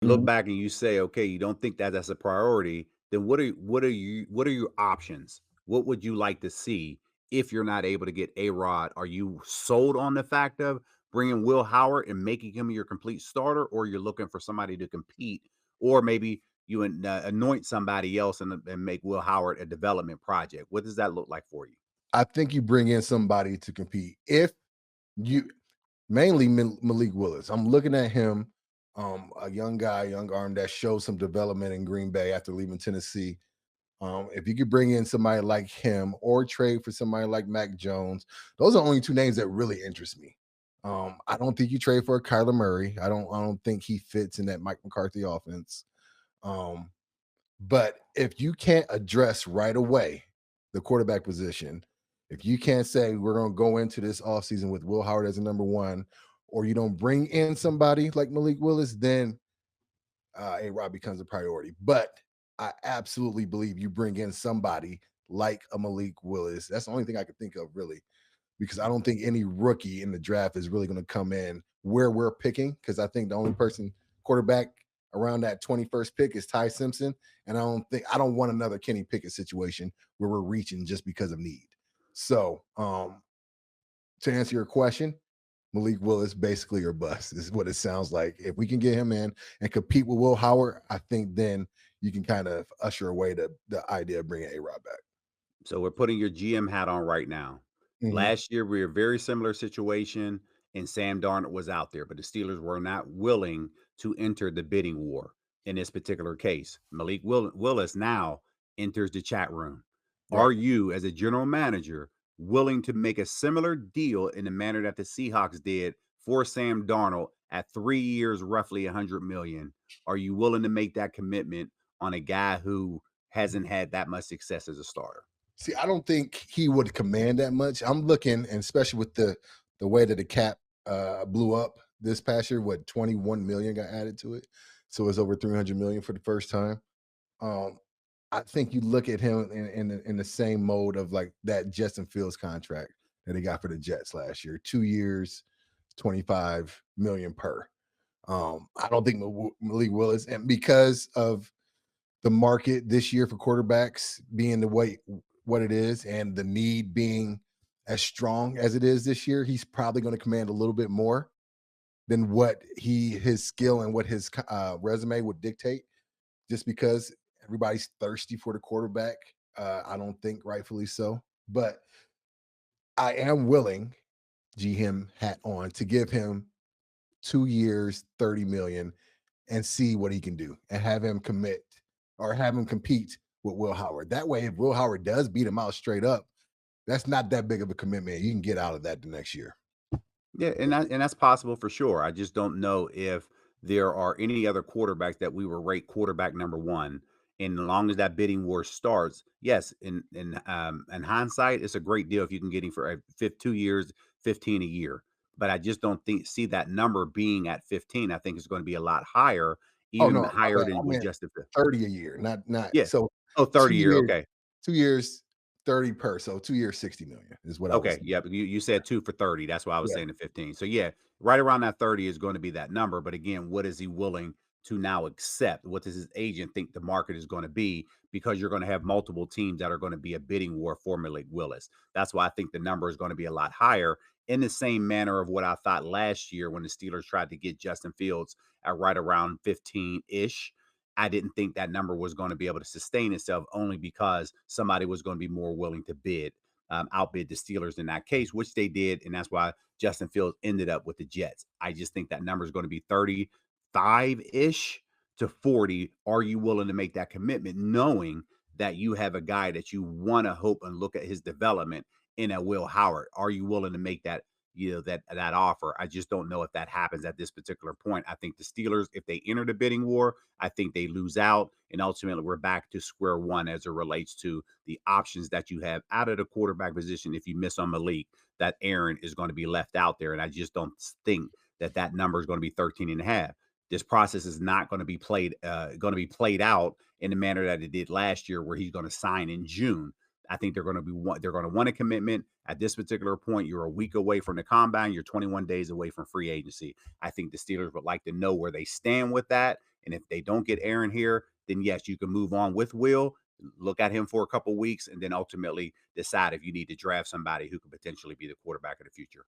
look Mhm. back and you say, okay, you don't think that that's a priority, then what are your options? What would you like to see if you're not able to get A Rod? Are you sold on the fact of bringing Will Howard and making him your complete starter, or you're looking for somebody to compete, or maybe you anoint somebody else and make Will Howard a development project? What does that look like for you? I think you bring in somebody to compete. If you mainly Malik Willis. I'm looking at him, a young guy, young arm that showed some development in Green Bay after leaving Tennessee. If you could bring in somebody like him or trade for somebody like Mac Jones, those are only two names that really interest me. I don't think you trade for a Kyler Murray. I don't think he fits in that Mike McCarthy offense. Um, but if you can't address right away the quarterback position, if you can't say we're going to go into this offseason with Will Howard as a number one, or you don't bring in somebody like Malik Willis, then A Rob becomes a priority. But I absolutely believe you bring in somebody like a Malik Willis. That's the only thing I could think of really, because I don't think any rookie in the draft is really going to come in where we're picking. Because I think the only person quarterback around that 21st pick is Ty Simpson, and I don't want another Kenny Pickett situation where we're reaching just because of need. So, to answer your question, Malik Willis basically or bust is what it sounds like. If we can get him in and compete with Will Howard, I think then you can kind of usher away the idea of bringing A Rod back. So we're putting your GM hat on right now. Mhm. Last year, we were a very similar situation, and Sam Darnold was out there, but the Steelers were not willing to enter the bidding war in this particular case. Willis now enters the chat room. Are Right. you, as a general manager, willing to make a similar deal in the manner that the Seahawks did for Sam Darnold at 3 years, roughly 100 million? Are you willing to make that commitment on a guy who hasn't had that much success as a starter? See, I don't think he would command that much. I'm looking, and especially with the way that the cap blew up this past year, what 21 million got added to it, so it's over 300 million for the first time. Um, I think you look at him in the same mode of like that Justin Fields contract that he got for the Jets last year, 2 years, 25 million per. I don't think Malik Willis, and because of the market this year for quarterbacks being the way what it is and the need being as strong as it is this year, he's probably going to command a little bit more than what his skill and what his resume would dictate. Just because everybody's thirsty for the quarterback, I don't think rightfully so, but I am willing, GM hat on, to give him 2 years, 30 million, and see what he can do and have him commit or have him compete with Will Howard. That way, if Will Howard does beat him out straight up, that's not that big of a commitment. You can get out of that the next year. Yeah, and that's possible for sure. I just don't know if there are any other quarterbacks that we will rate quarterback number one. And as long as that bidding war starts, yes, in hindsight, it's a great deal if you can get him for 2 years, 15 a year. But I just don't think see that number being at 15. I think it's going to be a lot higher, Oh even no, my higher bad. than I with mean Justin. 30 a year, not Yeah. so Oh, two 30 year. years, Okay. 2 years, 30 per. So 2 years, 60 million is what I was Okay, saying. yeah, but you said 2 for 30, that's why I was Yeah. saying the 15. So, yeah, right around that 30 is gonna be that number, but again, what is he willing to now accept? What does his agent think the market is gonna be? Because you're gonna have multiple teams that are gonna be a bidding war for Malik Willis. That's why I think the number is gonna be a lot higher in the same manner of what I thought last year when the Steelers tried to get Justin Fields at right around 15-ish. I didn't think that number was gonna be able to sustain itself only because somebody was gonna be more willing to bid outbid the Steelers in that case, which they did. And that's why Justin Fields ended up with the Jets. I just think that number is going to be 35 ish to 40. Are you willing to make that commitment, knowing that you have a guy that you want to hope and look at his development in a Will Howard? Are you willing to make that? That offer. I just don't know if that happens at this particular point. I think the Steelers, if they enter the bidding war, I think they lose out, and ultimately we're back to square one as it relates to the options that you have out of the quarterback position. If you miss on Malik, that Aaron is going to be left out there. And I just don't think that that number is going to be 13 and a half. This process is not going to be played out in the manner that it did last year, where he's going to sign in June. I think they're going to want a commitment at this particular point. You're a week away from the combine. You're 21 days away from free agency. I think the Steelers would like to know where they stand with that. And if they don't get Aaron here, then yes, you can move on with Will, look at him for a couple weeks, and then ultimately decide if you need to draft somebody who could potentially be the quarterback of the future.